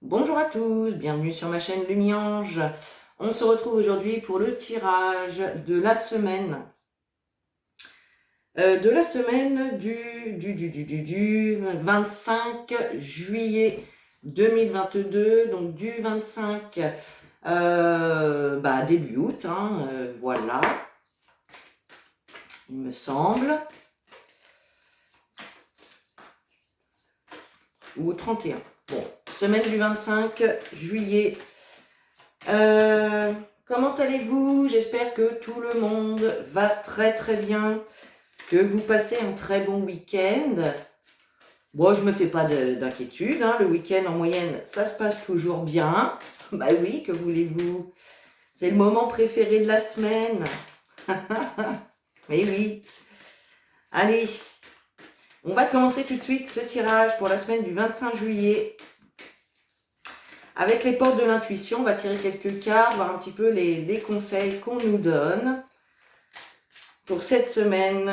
Bonjour à tous, bienvenue sur ma chaîne Lumiange. On se retrouve aujourd'hui pour le tirage de la semaine. Du 25 juillet 2022, donc du 25 début août, voilà, il me semble, ou 31. Bon, semaine du 25 juillet. Comment allez-vous? J'espère que tout le monde va très très bien, que vous passez un très bon week-end. Bon, je me fais pas d'inquiétude, le week-end en moyenne, ça se passe toujours bien. Bah oui, que voulez-vous? C'est le moment préféré de la semaine. Mais oui. Allez, on va commencer tout de suite ce tirage pour la semaine du 25 juillet. Avec les portes de l'intuition, on va tirer quelques cartes, voir un petit peu les conseils qu'on nous donne pour cette semaine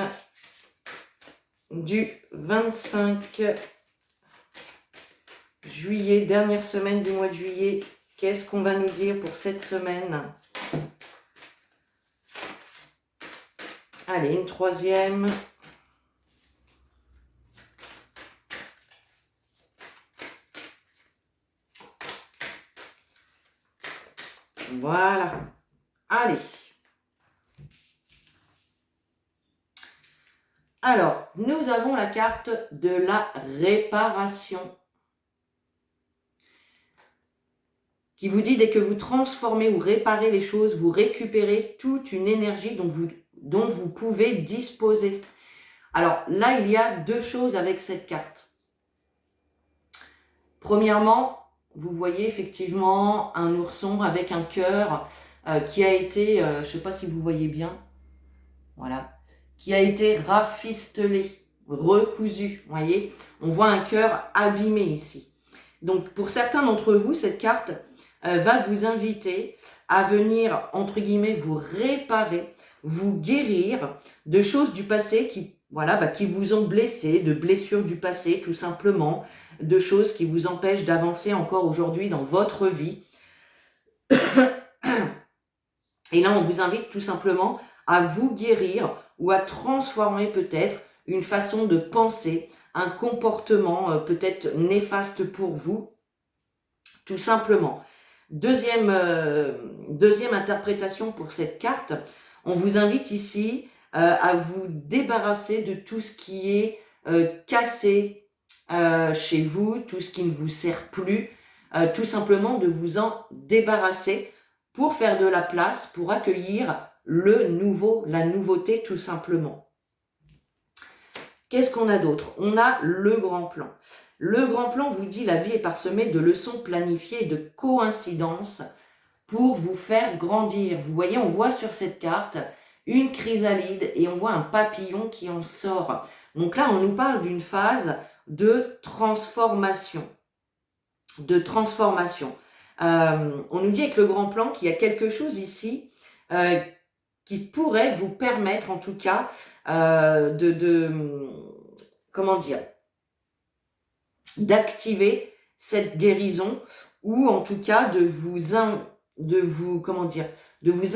du 25 juillet, dernière semaine du mois de juillet. Qu'est-ce qu'on va nous dire pour cette semaine? Allez, une troisième. Voilà. Allez. Alors, nous avons la carte de la réparation qui vous dit dès que vous transformez ou réparez les choses, vous récupérez toute une énergie dont vous pouvez disposer. Alors là, il y a deux choses avec cette carte. Premièrement, vous voyez effectivement un ourson avec un cœur qui a été, je ne sais pas si vous voyez bien, voilà, qui a été rafistelé, recousu, vous voyez. On voit un cœur abîmé ici. Donc pour certains d'entre vous, cette carte va vous inviter à venir, entre guillemets, vous réparer, vous guérir de choses du passé qui vous ont blessé, de blessures du passé tout simplement, de choses qui vous empêchent d'avancer encore aujourd'hui dans votre vie. Et là, on vous invite tout simplement à vous guérir ou à transformer peut-être une façon de penser, un comportement peut-être néfaste pour vous, tout simplement. Deuxième interprétation pour cette carte, on vous invite ici à vous débarrasser de tout ce qui est cassé chez vous, tout ce qui ne vous sert plus, tout simplement de vous en débarrasser pour faire de la place, pour accueillir le nouveau, la nouveauté tout simplement. Qu'est-ce qu'on a d'autre? On a le grand plan. Le grand plan vous dit la vie est parsemée de leçons planifiées et de coïncidences pour vous faire grandir. Vous voyez, on voit sur cette carte une chrysalide et on voit un papillon qui en sort. Donc là, on nous parle d'une phase de transformation. On nous dit avec le grand plan qu'il y a quelque chose ici qui pourrait vous permettre en tout cas d'activer cette guérison ou en tout cas de vous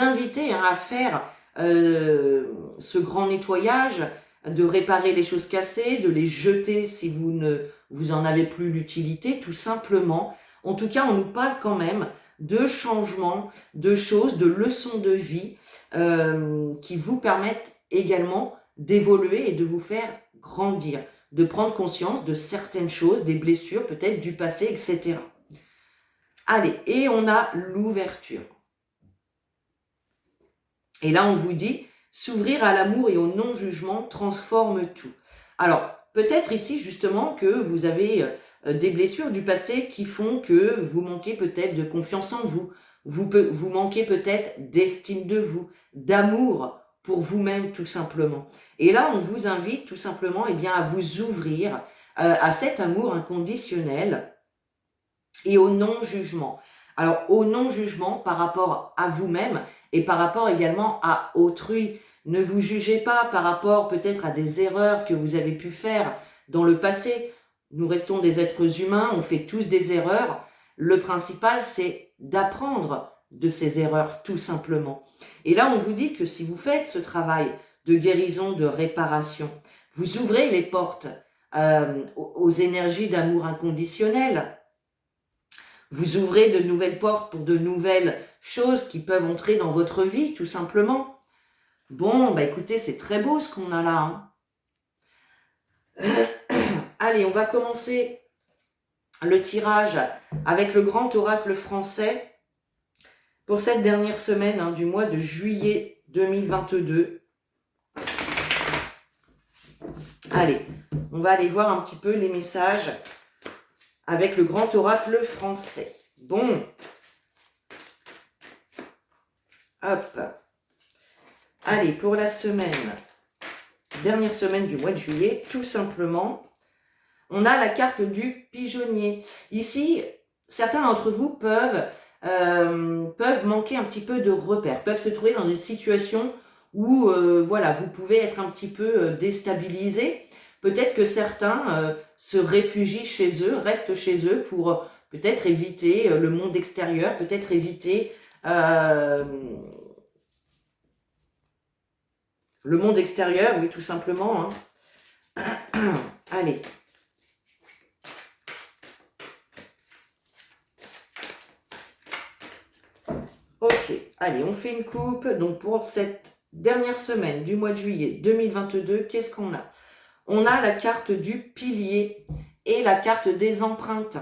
inviter à faire ce grand nettoyage, de réparer les choses cassées, de les jeter si vous en avez plus l'utilité, tout simplement. En tout cas, on nous parle quand même de changements, de choses, de leçons de vie qui vous permettent également d'évoluer et de vous faire grandir, de prendre conscience de certaines choses, des blessures peut-être du passé, etc. Allez, et on a l'ouverture. Et là, on vous dit, s'ouvrir à l'amour et au non-jugement transforme tout. Alors, peut-être ici, justement, que vous avez des blessures du passé qui font que vous manquez peut-être de confiance en vous. Vous manquez peut-être d'estime de vous, d'amour pour vous-même, tout simplement. Et là, on vous invite tout simplement à vous ouvrir à cet amour inconditionnel et au non-jugement. Alors, au non-jugement par rapport à vous-même et par rapport également à autrui. Ne vous jugez pas par rapport peut-être à des erreurs que vous avez pu faire dans le passé. Nous restons des êtres humains, on fait tous des erreurs, Le principal, c'est d'apprendre de ces erreurs, tout simplement. Et là, on vous dit que si vous faites ce travail de guérison, de réparation, vous ouvrez les portes aux énergies d'amour inconditionnel. Vous ouvrez de nouvelles portes pour de nouvelles choses qui peuvent entrer dans votre vie, tout simplement. Bon, bah écoutez, c'est très beau ce qu'on a là. Hein. Allez, on va commencer le tirage avec le grand oracle français pour cette dernière semaine du mois de juillet 2022. Allez, on va aller voir un petit peu les messages avec le grand oracle français. Bon. Hop. Allez, pour la semaine, dernière semaine du mois de juillet, tout simplement, on a la carte du pigeonnier. Ici, certains d'entre vous peuvent manquer un petit peu de repères, peuvent se trouver dans une situation où voilà, vous pouvez être un petit peu déstabilisé. Peut-être que certains se réfugient chez eux, restent chez eux pour peut-être éviter le monde extérieur, peut-être éviter le monde extérieur, oui, tout simplement. Hein. Allez. Ok, allez, on fait une coupe. Donc, pour cette dernière semaine du mois de juillet 2022, qu'est-ce qu'on a? On a la carte du pilier et la carte des empreintes.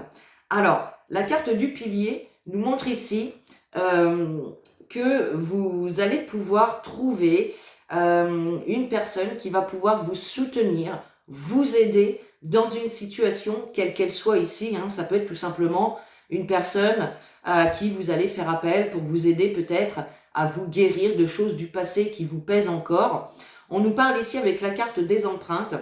Alors, la carte du pilier nous montre ici que vous allez pouvoir trouver une personne qui va pouvoir vous soutenir, vous aider dans une situation, quelle qu'elle soit ici. Hein. Ça peut être tout simplement une personne à qui vous allez faire appel pour vous aider peut-être à vous guérir de choses du passé qui vous pèsent encore. On nous parle ici avec la carte des empreintes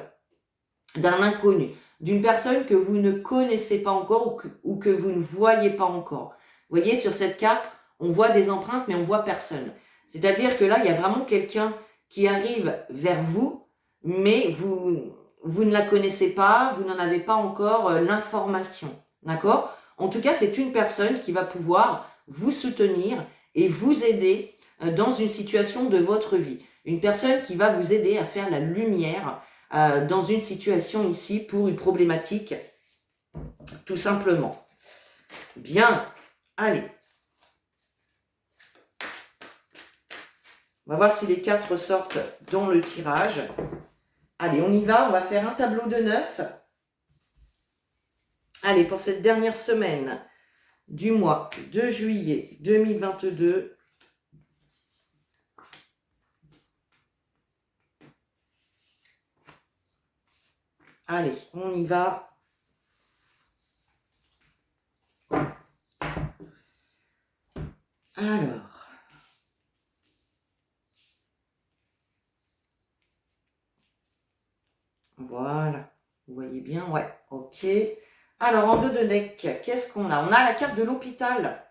d'un inconnu, d'une personne que vous ne connaissez pas encore ou que vous ne voyez pas encore. Vous voyez, sur cette carte, on voit des empreintes, mais on voit personne. C'est-à-dire que là, il y a vraiment quelqu'un qui arrive vers vous, mais vous ne la connaissez pas, vous n'en avez pas encore l'information. D'accord ? En tout cas, c'est une personne qui va pouvoir vous soutenir et vous aider dans une situation de votre vie. Une personne qui va vous aider à faire la lumière dans une situation ici pour une problématique, tout simplement. Bien, allez. On va voir si les cartes ressortent dans le tirage. Allez, on y va, on va faire un tableau de 9. Allez, pour cette dernière semaine du mois de juillet 2022, allez, on y va. Alors, voilà, vous voyez bien, ouais, ok. Alors, en 2 de deck, qu'est-ce qu'on a? On a la carte de l'hôpital.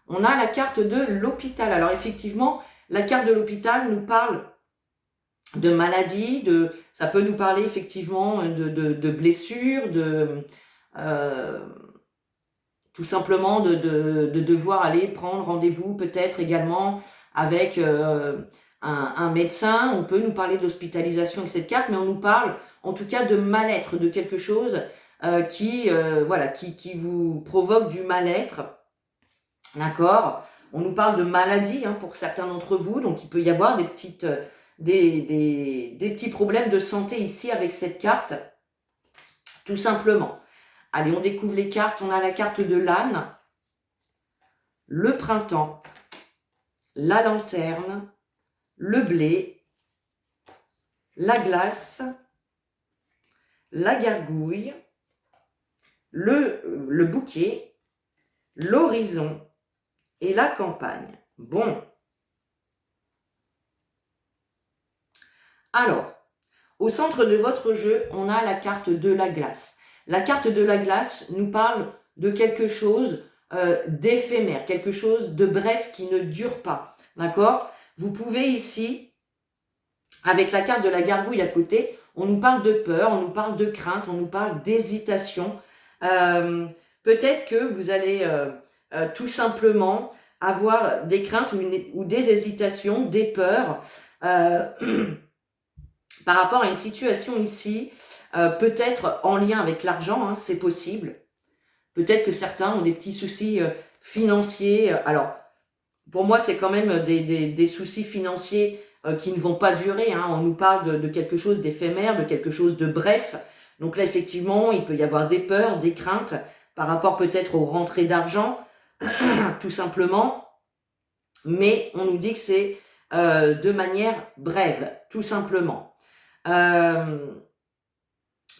On a la carte de l'hôpital. Alors, effectivement, la carte de l'hôpital nous parle de maladie, ça peut nous parler effectivement de blessures, tout simplement de devoir aller prendre rendez-vous peut-être également avec un médecin. On peut nous parler d'hospitalisation avec cette carte, mais on nous parle en tout cas de mal-être, de quelque chose qui vous provoque du mal-être. D'accord ? On nous parle de maladie pour certains d'entre vous, donc il peut y avoir des petits problèmes de santé ici avec cette carte, tout simplement. Allez, on découvre les cartes. On a la carte de l'âne, le printemps, la lanterne, le blé, la glace, la gargouille, le bouquet, l'horizon et la campagne. Bon. Alors, au centre de votre jeu, on a la carte de la glace. La carte de la glace nous parle de quelque chose d'éphémère, quelque chose de bref qui ne dure pas. D'accord ? Vous pouvez ici, avec la carte de la gargouille à côté, on nous parle de peur, on nous parle de crainte, on nous parle d'hésitation. peut-être que vous allez tout simplement avoir des craintes ou des hésitations, des peurs par rapport à une situation ici, peut-être en lien avec l'argent, hein, c'est possible. Peut-être que certains ont des petits soucis financiers. Alors, pour moi, c'est quand même des soucis financiers qui ne vont pas durer. Hein. On nous parle de quelque chose d'éphémère, de quelque chose de bref. Donc là, effectivement, il peut y avoir des peurs, des craintes par rapport peut-être aux rentrées d'argent, tout simplement. Mais on nous dit que c'est de manière brève, tout simplement.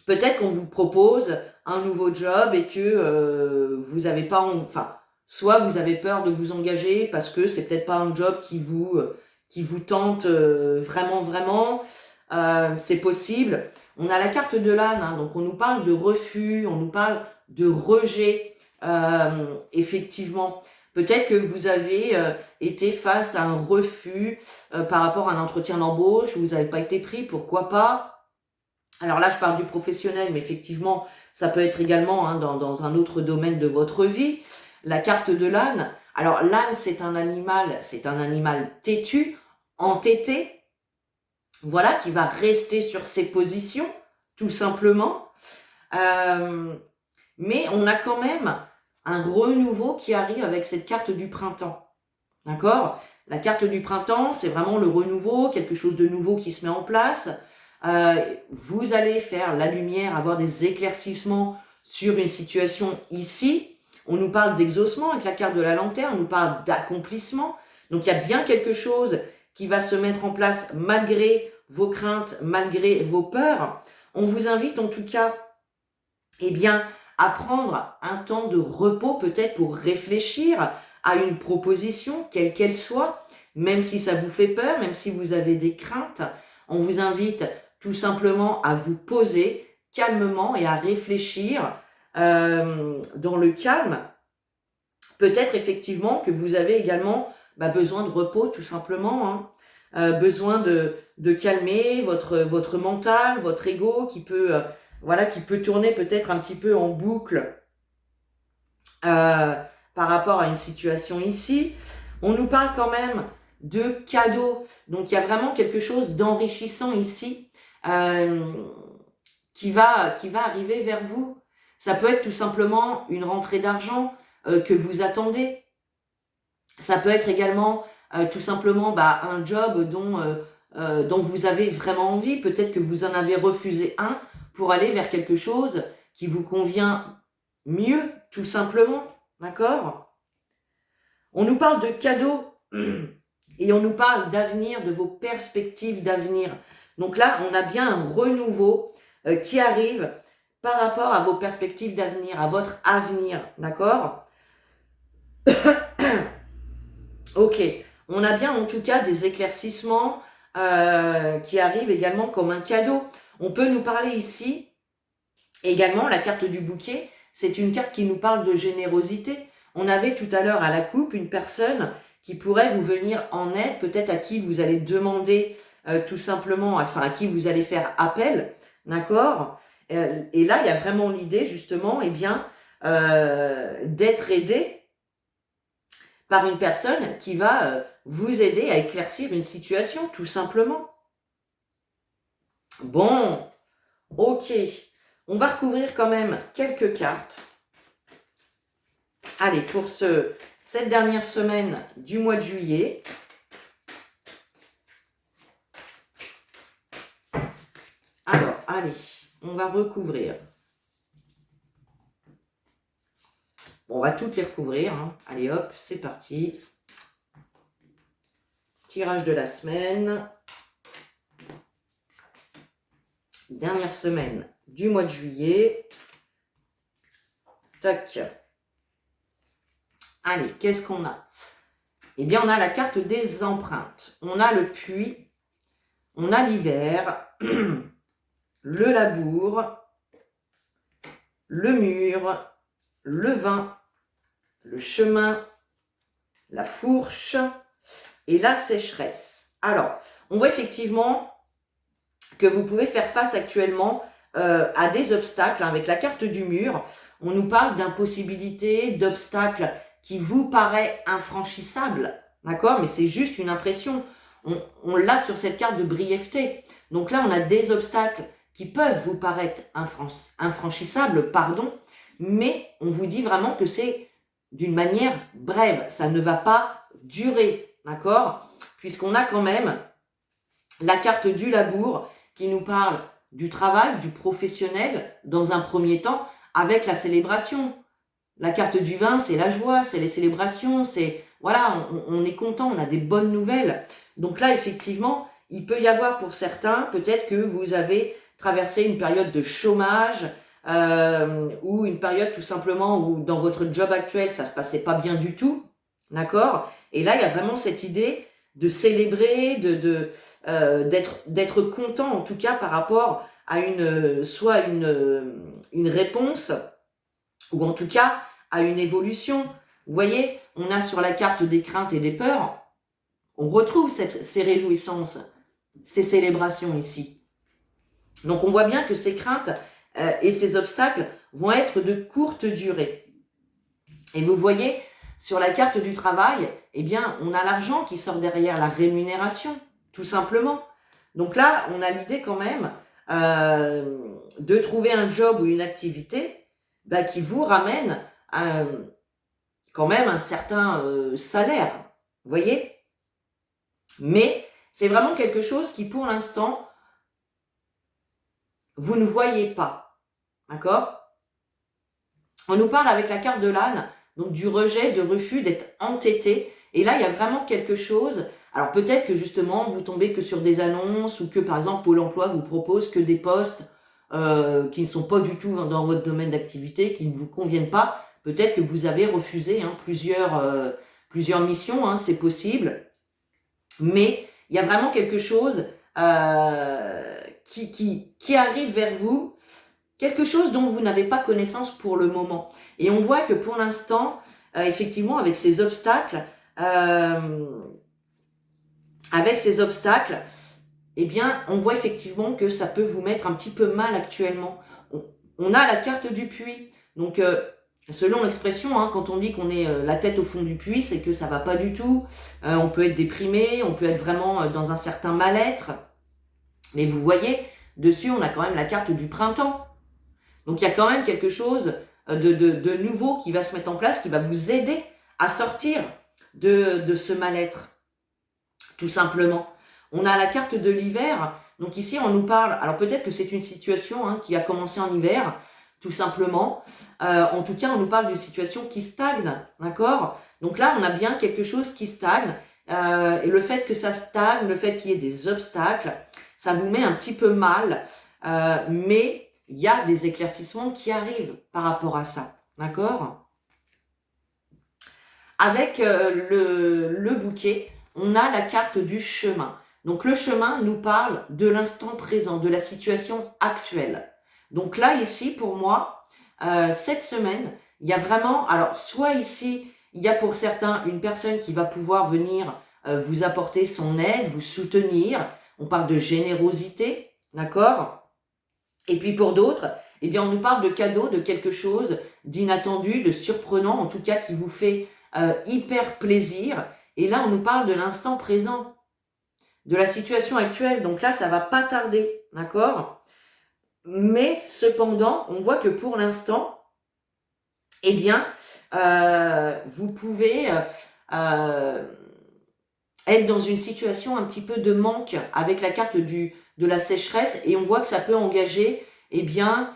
Peut-être qu'on vous propose un nouveau job et que vous n'avez pas... Enfin, soit vous avez peur de vous engager parce que c'est peut-être pas un job qui vous tente vraiment, vraiment. C'est possible. On a la carte de l'âne, hein, donc on nous parle de refus, on nous parle de rejet, effectivement. Peut-être que vous avez été face à un refus par rapport à un entretien d'embauche, vous n'avez pas été pris, pourquoi pas. Alors là, je parle du professionnel, mais effectivement, ça peut être également hein, dans un autre domaine de votre vie. La carte de l'âne. Alors l'âne, c'est un animal têtu, entêté, voilà, qui va rester sur ses positions, tout simplement. Mais on a quand même un renouveau qui arrive avec cette carte du printemps. D'accord? La carte du printemps, c'est vraiment le renouveau, quelque chose de nouveau qui se met en place. Vous allez faire la lumière, avoir des éclaircissements sur une situation ici. On nous parle d'exaucement avec la carte de la lanterne, on nous parle d'accomplissement. Donc il y a bien quelque chose qui va se mettre en place malgré vos craintes, malgré vos peurs. On vous invite en tout cas à prendre un temps de repos peut-être pour réfléchir à une proposition, quelle qu'elle soit, même si ça vous fait peur, même si vous avez des craintes. On vous invite tout simplement à vous poser calmement et à réfléchir dans le calme. Peut-être effectivement que vous avez également besoin de repos tout simplement, hein. Besoin de calmer votre mental, votre ego qui peut tourner peut-être un petit peu en boucle par rapport à une situation ici. On nous parle quand même de cadeaux, donc il y a vraiment quelque chose d'enrichissant ici qui va arriver vers vous. Ça peut être tout simplement une rentrée d'argent que vous attendez. Ça peut être également tout simplement un job dont vous avez vraiment envie. Peut-être que vous en avez refusé un pour aller vers quelque chose qui vous convient mieux, tout simplement. D'accord? On nous parle de cadeaux et on nous parle d'avenir, de vos perspectives d'avenir. Donc là, on a bien un renouveau qui arrive par rapport à vos perspectives d'avenir, à votre avenir. D'accord? Ok. On a bien en tout cas des éclaircissements qui arrivent également comme un cadeau. On peut nous parler ici également, la carte du bouquet, c'est une carte qui nous parle de générosité. On avait tout à l'heure à la coupe une personne qui pourrait vous venir en aide, peut-être à qui vous allez demander tout simplement, enfin à qui vous allez faire appel, d'accord? Et là, il y a vraiment l'idée justement, d'être aidé par une personne qui va vous aider à éclaircir une situation, tout simplement. Bon, ok. On va recouvrir quand même quelques cartes. Allez, pour cette dernière semaine du mois de juillet. Alors, allez, on va recouvrir. Bon, on va toutes les recouvrir. Hein. Allez, hop, c'est parti. Tirage de la semaine. Dernière semaine du mois de juillet. Tac. Allez, qu'est-ce qu'on a? Eh bien, on a la carte des empreintes. On a le puits. On a l'hiver. Le labour. Le mur. Le vin. Le chemin. La fourche. Et la sécheresse. Alors, on voit effectivement que vous pouvez faire face actuellement à des obstacles. Avec la carte du mur, on nous parle d'impossibilités, d'obstacles qui vous paraît infranchissable, d'accord? Mais c'est juste une impression. On l'a sur cette carte de brièveté. Donc là, on a des obstacles qui peuvent vous paraître infranchissables, pardon, mais on vous dit vraiment que c'est d'une manière brève. Ça ne va pas durer, d'accord? Puisqu'on a quand même la carte du labour qui nous parle du travail, du professionnel, dans un premier temps, avec la célébration. La carte du vin, c'est la joie, c'est les célébrations, c'est voilà, on est content, on a des bonnes nouvelles. Donc là, effectivement, il peut y avoir pour certains, peut-être que vous avez traversé une période de chômage ou une période tout simplement où dans votre job actuel, ça se passait pas bien du tout, d'accord? Et là, il y a vraiment cette idée de célébrer, d'être content en tout cas par rapport à soit une réponse ou en tout cas à une évolution. Vous voyez, on a sur la carte des craintes et des peurs, on retrouve ces réjouissances, ces célébrations ici. Donc on voit bien que ces craintes et ces obstacles vont être de courte durée. Et vous voyez, sur la carte du travail, eh bien, on a l'argent qui sort derrière, la rémunération, tout simplement. Donc là, on a l'idée quand même de trouver un job ou une activité qui vous ramène quand même un certain salaire, vous voyez? Mais c'est vraiment quelque chose qui, pour l'instant, vous ne voyez pas, d'accord? On nous parle avec la carte de l'âne, donc du rejet, de refus, d'être entêté. Et là, il y a vraiment quelque chose. Alors peut-être que justement, vous tombez que sur des annonces ou que par exemple Pôle emploi vous propose que des postes qui ne sont pas du tout dans votre domaine d'activité, qui ne vous conviennent pas. Peut-être que vous avez refusé plusieurs missions, c'est possible. Mais il y a vraiment quelque chose qui arrive vers vous, quelque chose dont vous n'avez pas connaissance pour le moment. Et on voit que pour l'instant, effectivement, avec ces obstacles, eh bien, on voit effectivement que ça peut vous mettre un petit peu mal actuellement. On a la carte du puits. Donc, selon l'expression, quand on dit qu'on est la tête au fond du puits, c'est que ça va pas du tout. On peut être déprimé, on peut être vraiment dans un certain mal-être. Mais vous voyez, dessus, on a quand même la carte du printemps. Donc, il y a quand même quelque chose de nouveau qui va se mettre en place, qui va vous aider à sortir de ce mal-être, tout simplement. On a la carte de l'hiver. Donc ici, on nous parle, alors peut-être que c'est une situation qui a commencé en hiver, tout simplement. En tout cas, on nous parle d'une situation qui stagne, d'accord? Donc là, on a bien quelque chose qui stagne. Et le fait que ça stagne, le fait qu'il y ait des obstacles, ça vous met un petit peu mal. Mais il y a des éclaircissements qui arrivent par rapport à ça, d'accord? Avec le bouquet, on a la carte du chemin. Donc le chemin nous parle de l'instant présent, de la situation actuelle. Donc là, ici, pour moi, cette semaine, il y a vraiment, alors soit ici, il y a pour certains une personne qui va pouvoir venir vous apporter son aide, vous soutenir. On parle de générosité, d'accord? Et puis pour d'autres, eh bien, on nous parle de cadeaux, de quelque chose d'inattendu, de surprenant, en tout cas qui vous fait hyper plaisir. Et là, on nous parle de l'instant présent, de la situation actuelle. Donc là, ça va pas tarder, d'accord? Mais cependant, on voit que pour l'instant, eh bien, vous pouvez être dans une situation un petit peu de manque avec la carte de la sécheresse, et on voit que ça peut engager, eh bien,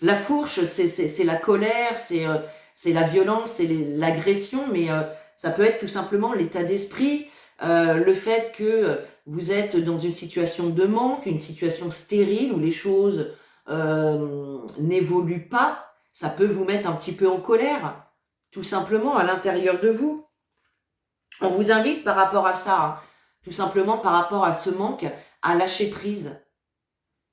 la fourche, c'est la colère, c'est la violence, c'est l'agression, mais ça peut être tout simplement l'état d'esprit, le fait que vous êtes dans une situation de manque, une situation stérile où les choses n'évoluent pas. Ça peut vous mettre un petit peu en colère, tout simplement à l'intérieur de vous. On vous invite par rapport à ça, tout simplement par rapport à ce manque, à lâcher prise,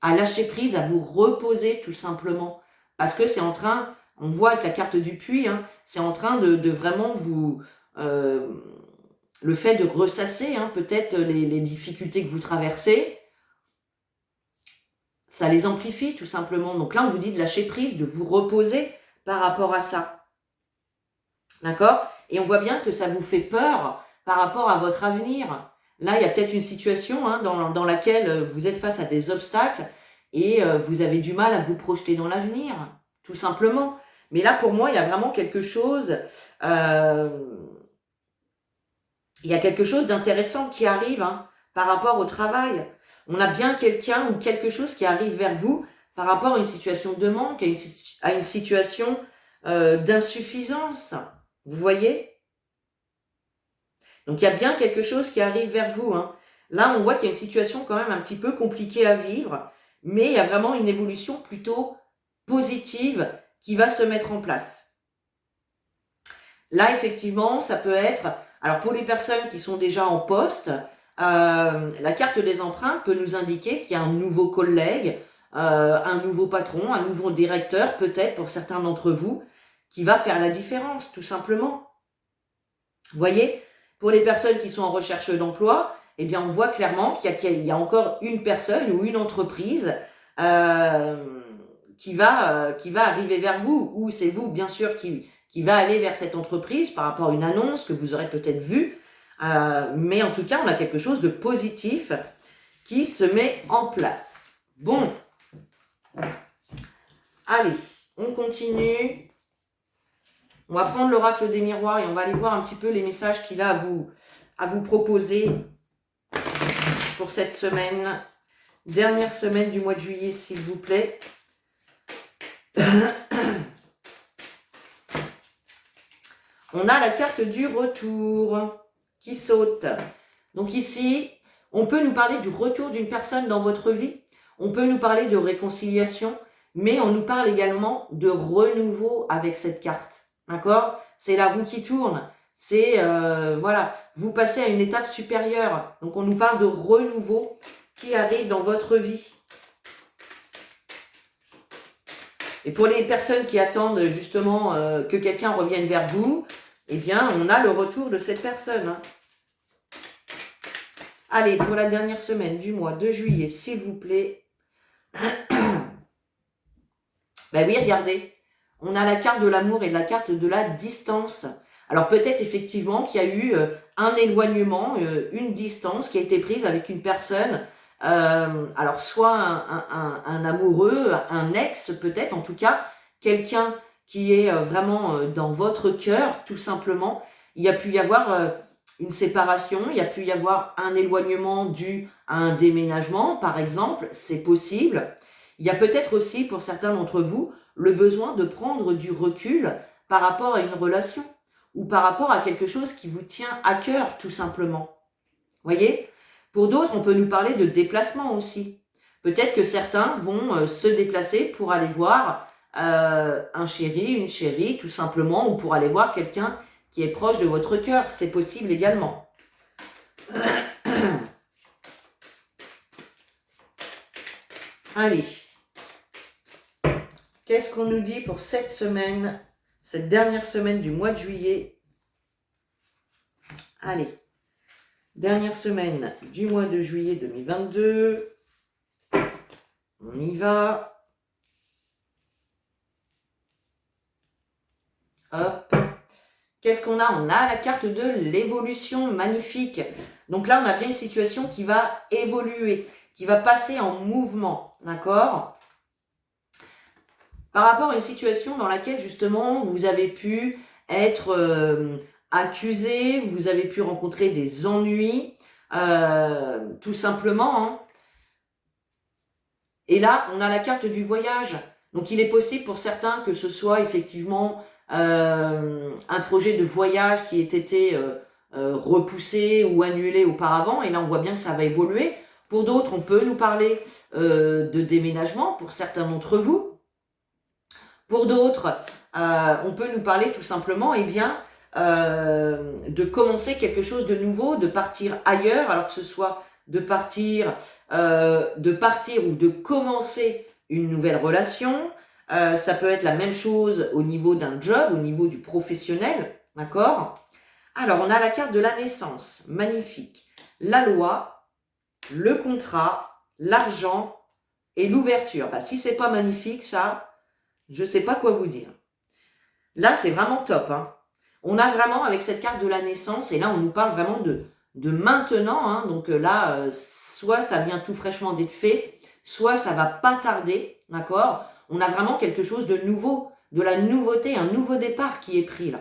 à vous reposer tout simplement. Parce que c'est en train, on voit avec la carte du puits, c'est en train de vraiment vous... le fait de ressasser peut-être les difficultés que vous traversez, ça les amplifie tout simplement. Donc là, on vous dit de lâcher prise, de vous reposer par rapport à ça. D'accord? Et on voit bien que ça vous fait peur par rapport à votre avenir. Là, il y a peut-être une situation hein, dans laquelle vous êtes face à des obstacles et vous avez du mal à vous projeter dans l'avenir, tout simplement. Mais là, pour moi, il y a vraiment quelque chose... il y a quelque chose d'intéressant qui arrive hein, par rapport au travail. On a bien quelqu'un ou quelque chose qui arrive vers vous par rapport à une situation de manque, à une situation d'insuffisance. Vous voyez? Donc, il y a bien quelque chose qui arrive vers vous. Hein. Là, on voit qu'il y a une situation quand même un petit peu compliquée à vivre, mais il y a vraiment une évolution plutôt positive qui va se mettre en place. Là, effectivement, ça peut être... Alors, pour les personnes qui sont déjà en poste, la carte des empreintes peut nous indiquer qu'il y a un nouveau collègue, un nouveau patron, un nouveau directeur, peut-être pour certains d'entre vous, qui va faire la différence, tout simplement. Vous voyez, pour les personnes qui sont en recherche d'emploi, eh bien, on voit clairement qu'il y a encore une personne ou une entreprise qui va arriver vers vous, ou c'est vous, bien sûr, qui va aller vers cette entreprise par rapport à une annonce que vous aurez peut-être vue. Mais en tout cas, on a quelque chose de positif qui se met en place. Bon. Allez, on continue. On va prendre l'oracle des miroirs et on va aller voir un petit peu les messages qu'il a à vous proposer pour cette semaine. Dernière semaine du mois de juillet, s'il vous plaît. On a la carte du retour qui saute. Donc ici, on peut nous parler du retour d'une personne dans votre vie. On peut nous parler de réconciliation, mais on nous parle également de renouveau avec cette carte. D'accord? C'est la roue qui tourne. C'est, voilà, vous passez à une étape supérieure. Donc on nous parle de renouveau qui arrive dans votre vie. Et pour les personnes qui attendent justement que quelqu'un revienne vers vous, eh bien, on a le retour de cette personne. Hein. Allez, pour la dernière semaine du mois de juillet, s'il vous plaît. Ben oui, regardez. On a la carte de l'amour et la carte de la distance. Alors peut-être effectivement qu'il y a eu un éloignement, une distance qui a été prise avec une personne. Alors soit un amoureux, un ex peut-être, en tout cas, quelqu'un qui est vraiment dans votre cœur, tout simplement. Il y a pu y avoir une séparation, il y a pu y avoir un éloignement dû à un déménagement, par exemple, c'est possible. Il y a peut-être aussi, pour certains d'entre vous, le besoin de prendre du recul par rapport à une relation ou par rapport à quelque chose qui vous tient à cœur, tout simplement. Voyez ? Pour d'autres, on peut nous parler de déplacement aussi. Peut-être que certains vont se déplacer pour aller voir un chéri, une chérie, tout simplement, ou pour aller voir quelqu'un qui est proche de votre cœur. C'est possible également. Allez. Qu'est-ce qu'on nous dit pour cette semaine, cette dernière semaine du mois de juillet? Allez. Dernière semaine du mois de juillet 2022. On y va. Hop. Qu'est-ce qu'on a? On a la carte de l'évolution, magnifique. Donc là, on a bien une situation qui va évoluer, qui va passer en mouvement, d'accord? Par rapport à une situation dans laquelle, justement, vous avez pu être accusé, vous avez pu rencontrer des ennuis, tout simplement. Hein. Et là, on a la carte du voyage. Donc, il est possible pour certains que ce soit effectivement un projet de voyage qui ait été repoussé ou annulé auparavant. Et là, on voit bien que ça va évoluer. Pour d'autres, on peut nous parler de déménagement, pour certains d'entre vous. Pour d'autres, on peut nous parler tout simplement de commencer quelque chose de nouveau, de partir ailleurs, alors que ce soit de partir ou de commencer une nouvelle relation. Ça peut être la même chose au niveau d'un job, au niveau du professionnel, d'accord? Alors, on a la carte de la naissance, magnifique. La loi, le contrat, l'argent et l'ouverture. Bah, si c'est pas magnifique, ça, je sais pas quoi vous dire. Là, c'est vraiment top. Hein. On a vraiment, avec cette carte de la naissance, et là, on nous parle vraiment de maintenant. Hein, donc là, soit ça vient tout fraîchement d'être fait, soit ça va pas tarder, d'accord? On a vraiment quelque chose de nouveau, de la nouveauté, un nouveau départ qui est pris là.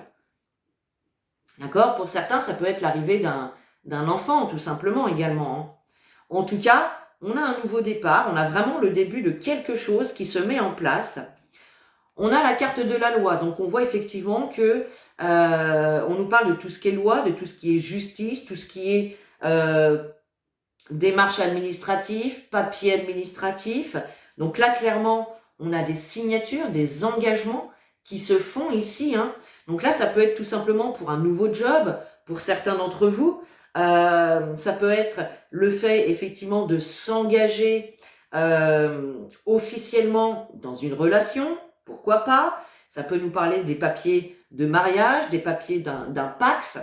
D'accord? Pour certains, ça peut être l'arrivée d'un enfant, tout simplement, également. Hein. En tout cas, on a un nouveau départ, on a vraiment le début de quelque chose qui se met en place. On a la carte de la loi, donc on voit effectivement que on nous parle de tout ce qui est loi, de tout ce qui est justice, tout ce qui est démarche administrative, papier administratif. Donc là, clairement, on a des signatures, des engagements qui se font ici. Hein. Donc là, ça peut être tout simplement pour un nouveau job, pour certains d'entre vous. Ça peut être le fait, effectivement, de s'engager officiellement dans une relation, pourquoi pas. Ça peut nous parler des papiers de mariage, des papiers d'un Pacs,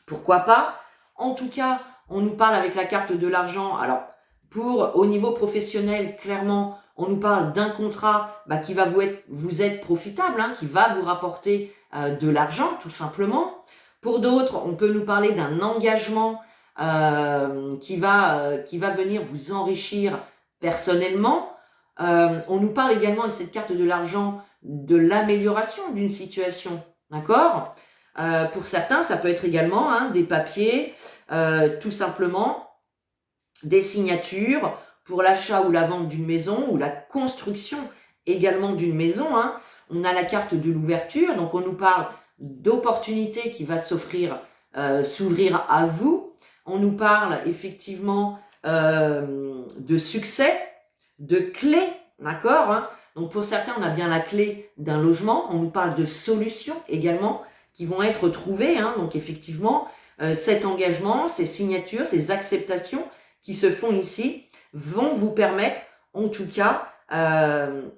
pourquoi pas. En tout cas, on nous parle avec la carte de l'argent. Alors, au niveau professionnel, clairement, on nous parle d'un contrat qui va vous être profitable, hein, qui va vous rapporter de l'argent, tout simplement. Pour d'autres, on peut nous parler d'un engagement qui va venir vous enrichir personnellement. On nous parle également avec cette carte de l'argent de l'amélioration d'une situation, d'accord ? Pour certains, ça peut être également des papiers, tout simplement, des signatures pour l'achat ou la vente d'une maison ou la construction également d'une maison. Hein. On a la carte de l'ouverture, donc on nous parle d'opportunités qui va s'ouvrir à vous. On nous parle effectivement de succès, de clés, d'accord, hein. Donc pour certains, on a bien la clé d'un logement. On nous parle de solutions également qui vont être trouvées. Hein. Donc effectivement, cet engagement, ces signatures, ces acceptations qui se font ici vont vous permettre, en tout cas,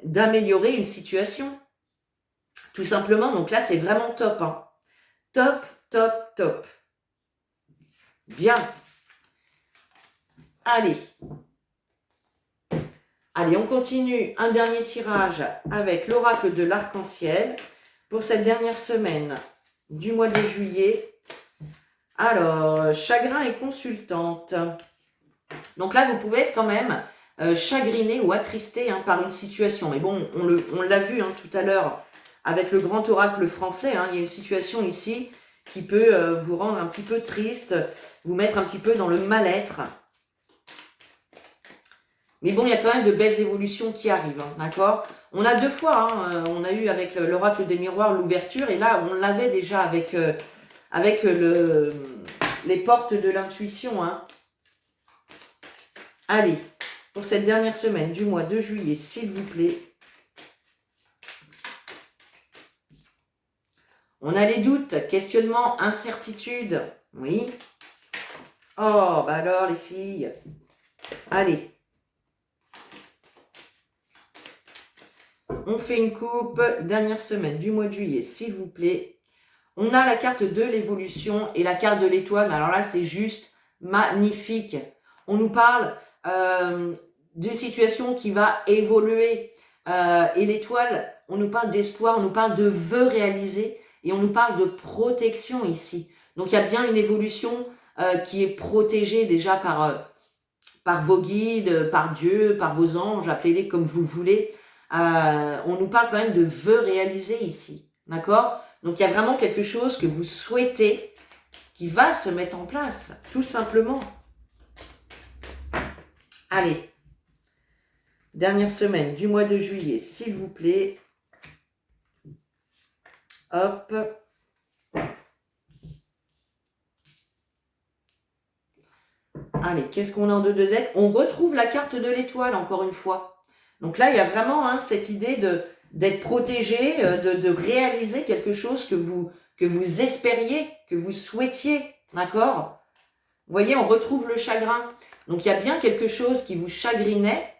d'améliorer une situation. Tout simplement, donc là, c'est vraiment top. Hein. Top, top, top. Bien. Allez. Allez, on continue. Un dernier tirage avec l'oracle de l'arc-en-ciel pour cette dernière semaine du mois de juillet. Alors, chagrin et consultante. Donc là, vous pouvez être quand même chagriné ou attristé par une situation. Mais bon, on l'a vu tout à l'heure avec le grand oracle français. Hein, il y a une situation ici qui peut vous rendre un petit peu triste, vous mettre un petit peu dans le mal-être. Mais bon, il y a quand même de belles évolutions qui arrivent, hein, d'accord? On a deux fois, on a eu avec l'oracle des miroirs l'ouverture, et là, on l'avait déjà avec les portes de l'intuition. Hein. Allez, pour cette dernière semaine du mois de juillet, s'il vous plaît. On a les doutes, questionnements, incertitudes. Oui. Oh, bah alors les filles. Allez. On fait une coupe, dernière semaine du mois de juillet, s'il vous plaît. On a la carte de l'évolution et la carte de l'étoile. Alors là, c'est juste magnifique. On nous parle d'une situation qui va évoluer. Et l'étoile, on nous parle d'espoir, on nous parle de vœux réalisés et on nous parle de protection ici. Donc, il y a bien une évolution qui est protégée déjà par vos guides, par Dieu, par vos anges, appelez-les comme vous voulez. On nous parle quand même de vœux réalisés ici, d'accord? Donc, il y a vraiment quelque chose que vous souhaitez qui va se mettre en place, tout simplement. Allez, dernière semaine du mois de juillet, s'il vous plaît. Hop. Allez, qu'est-ce qu'on a en deux de deck? On retrouve la carte de l'étoile, encore une fois. Donc là, il y a vraiment cette idée d'être protégé, de réaliser quelque chose que vous espériez, que vous souhaitiez, d'accord? Vous voyez, on retrouve le chagrin. Donc, il y a bien quelque chose qui vous chagrinait.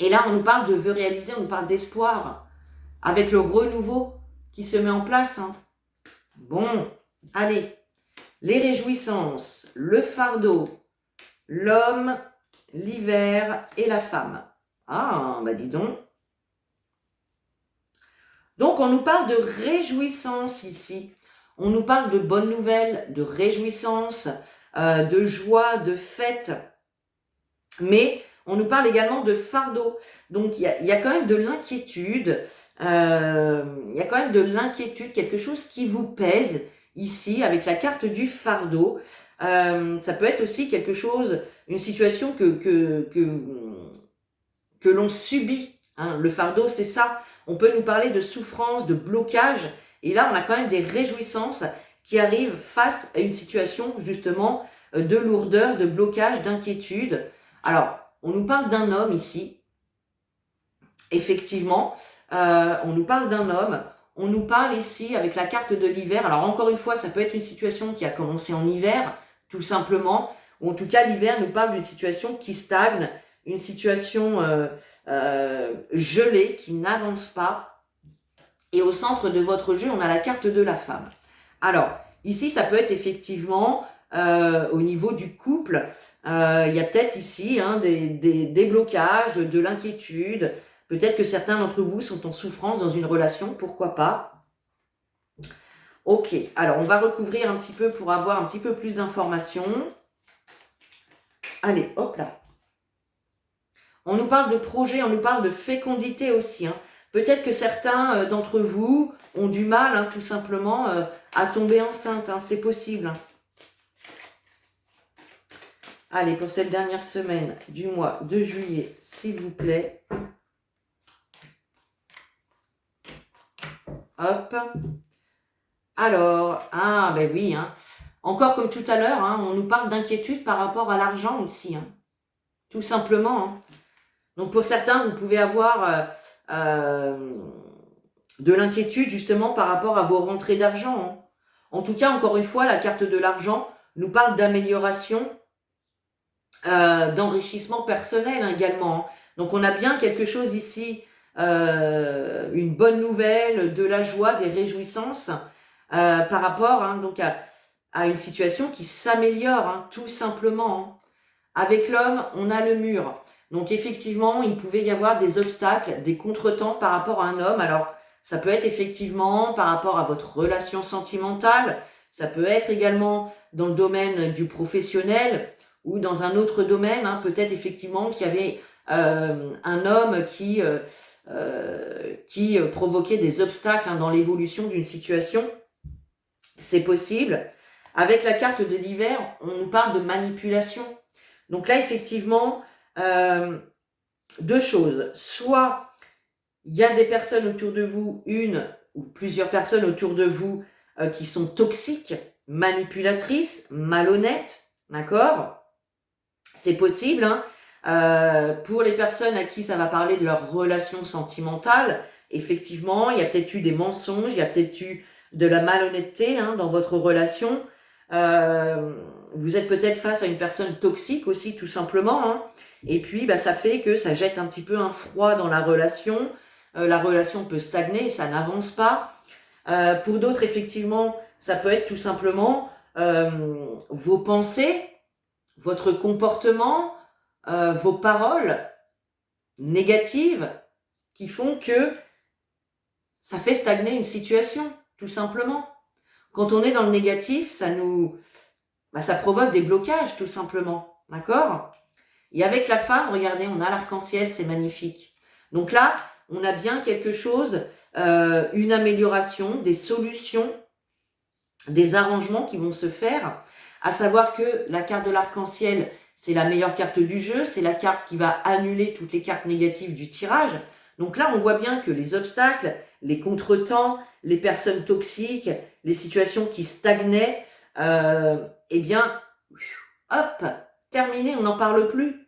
Et là, on nous parle de vœux réalisés, on nous parle d'espoir, avec le renouveau qui se met en place. Hein. Bon, allez, les réjouissances, le fardeau, l'homme l'hiver et la femme. Ah, bah dis donc. Donc, on nous parle de réjouissance ici. On nous parle de bonnes nouvelles, de réjouissance, de joie, de fête. Mais on nous parle également de fardeau. Donc, il y a quand même de l'inquiétude. Il y a quand même de l'inquiétude, quelque chose qui vous pèse ici avec la carte du fardeau. Ça peut être aussi quelque chose, une situation que l'on subit. Hein. Le fardeau, c'est ça. On peut nous parler de souffrance, de blocage. Et là, on a quand même des réjouissances qui arrivent face à une situation, justement, de lourdeur, de blocage, d'inquiétude. Alors, on nous parle d'un homme ici. Effectivement, on nous parle d'un homme. On nous parle ici avec la carte de l'hiver. Alors, encore une fois, ça peut être une situation qui a commencé en hiver, tout simplement. Ou en tout cas, l'hiver nous parle d'une situation qui stagne, une situation gelée, qui n'avance pas. Et au centre de votre jeu, on a la carte de la femme. Alors, ici, ça peut être effectivement au niveau du couple. Il y a peut-être ici des blocages, de l'inquiétude. Peut-être que certains d'entre vous sont en souffrance dans une relation, pourquoi pas. Ok, alors on va recouvrir un petit peu pour avoir un petit peu plus d'informations. Allez, hop là. On nous parle de projet, on nous parle de fécondité aussi. Hein. Peut-être que certains d'entre vous ont du mal, hein, tout simplement, à tomber enceinte. Hein, c'est possible. Hein. Allez, pour cette dernière semaine du mois de juillet, s'il vous plaît. Hop. Alors, ah ben oui, hein. Encore comme tout à l'heure, hein, on nous parle d'inquiétude par rapport à l'argent ici. Hein. Tout simplement. Hein. Donc pour certains, vous pouvez avoir de l'inquiétude justement par rapport à vos rentrées d'argent. Hein. En tout cas, encore une fois, la carte de l'argent nous parle d'amélioration, d'enrichissement personnel hein, également. Hein. Donc on a bien quelque chose ici, une bonne nouvelle, de la joie, des réjouissances par rapport hein, donc à une situation qui s'améliore hein, tout simplement. Hein. Avec l'homme, on a le mur. Donc effectivement, il pouvait y avoir des obstacles, des contretemps par rapport à un homme. Alors, ça peut être effectivement par rapport à votre relation sentimentale. Ça peut être également dans le domaine du professionnel ou dans un autre domaine. Hein, peut-être effectivement qu'il y avait un homme qui provoquait des obstacles hein, dans l'évolution d'une situation. C'est possible. Avec la carte de l'hiver, on nous parle de manipulation. Donc là, effectivement, deux choses. Soit il y a des personnes autour de vous, une ou plusieurs personnes autour de vous qui sont toxiques, manipulatrices, malhonnêtes, d'accord? C'est possible. Hein. Pour les personnes à qui ça va parler de leur relation sentimentale, effectivement, il y a peut-être eu des mensonges, il y a peut-être eu de la malhonnêteté hein, dans votre relation. Vous êtes peut-être face à une personne toxique aussi, tout simplement. Hein. Et puis, bah, ça fait que ça jette un petit peu un froid dans la relation. La relation peut stagner, ça n'avance pas. Pour d'autres, effectivement, ça peut être tout simplement vos pensées, votre comportement, vos paroles négatives qui font que ça fait stagner une situation, tout simplement. Quand on est dans le négatif, ça provoque des blocages, tout simplement. D'accord? Et avec la femme, regardez, on a l'arc-en-ciel, c'est magnifique. Donc là, on a bien quelque chose, une amélioration, des solutions, des arrangements qui vont se faire. À savoir que la carte de l'arc-en-ciel, c'est la meilleure carte du jeu, c'est la carte qui va annuler toutes les cartes négatives du tirage. Donc là, on voit bien que les obstacles, les contretemps, les personnes toxiques, les situations qui stagnaient, eh bien, hop, terminé, on n'en parle plus.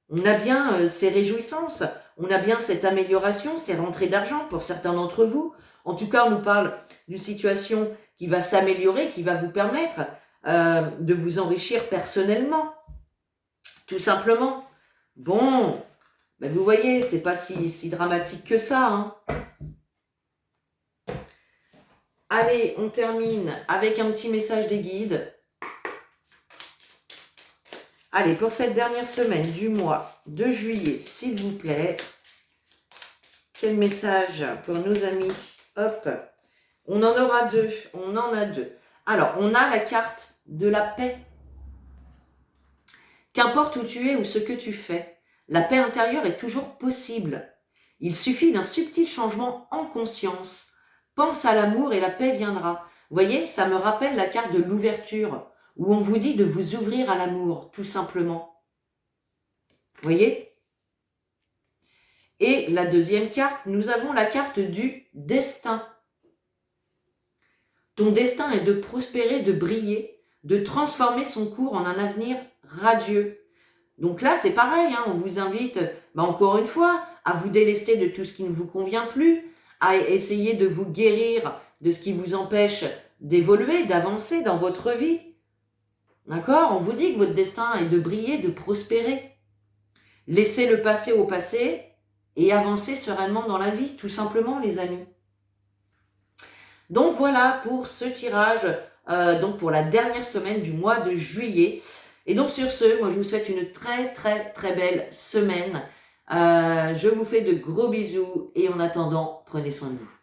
On a bien ces réjouissances, on a bien cette amélioration, ces rentrées d'argent pour certains d'entre vous. En tout cas, on nous parle d'une situation qui va s'améliorer, qui va vous permettre de vous enrichir personnellement, tout simplement. Bon, ben vous voyez, c'est pas si dramatique que ça. Hein. Allez, on termine avec un petit message des guides. Allez, pour cette dernière semaine du mois de juillet, s'il vous plaît, quel message pour nos amis? Hop, on en aura deux, on en a deux. Alors, on a la carte de la paix. Qu'importe où tu es ou ce que tu fais, la paix intérieure est toujours possible. Il suffit d'un subtil changement en conscience. Pense à l'amour et la paix viendra. Vous voyez, ça me rappelle la carte de l'ouverture, où on vous dit de vous ouvrir à l'amour, tout simplement. Vous voyez? Et la deuxième carte, nous avons la carte du destin. Ton destin est de prospérer, de briller, de transformer son cours en un avenir radieux. Donc là, c'est pareil, hein, on vous invite, encore une fois, à vous délester de tout ce qui ne vous convient plus, à essayer de vous guérir de ce qui vous empêche d'évoluer, d'avancer dans votre vie. D'accord? On vous dit que votre destin est de briller, de prospérer. Laissez le passé au passé et avancez sereinement dans la vie, tout simplement, les amis. Donc voilà pour ce tirage, donc pour la dernière semaine du mois de juillet. Et donc sur ce, moi je vous souhaite une très très très belle semaine. Je vous fais de gros bisous et en attendant, prenez soin de vous.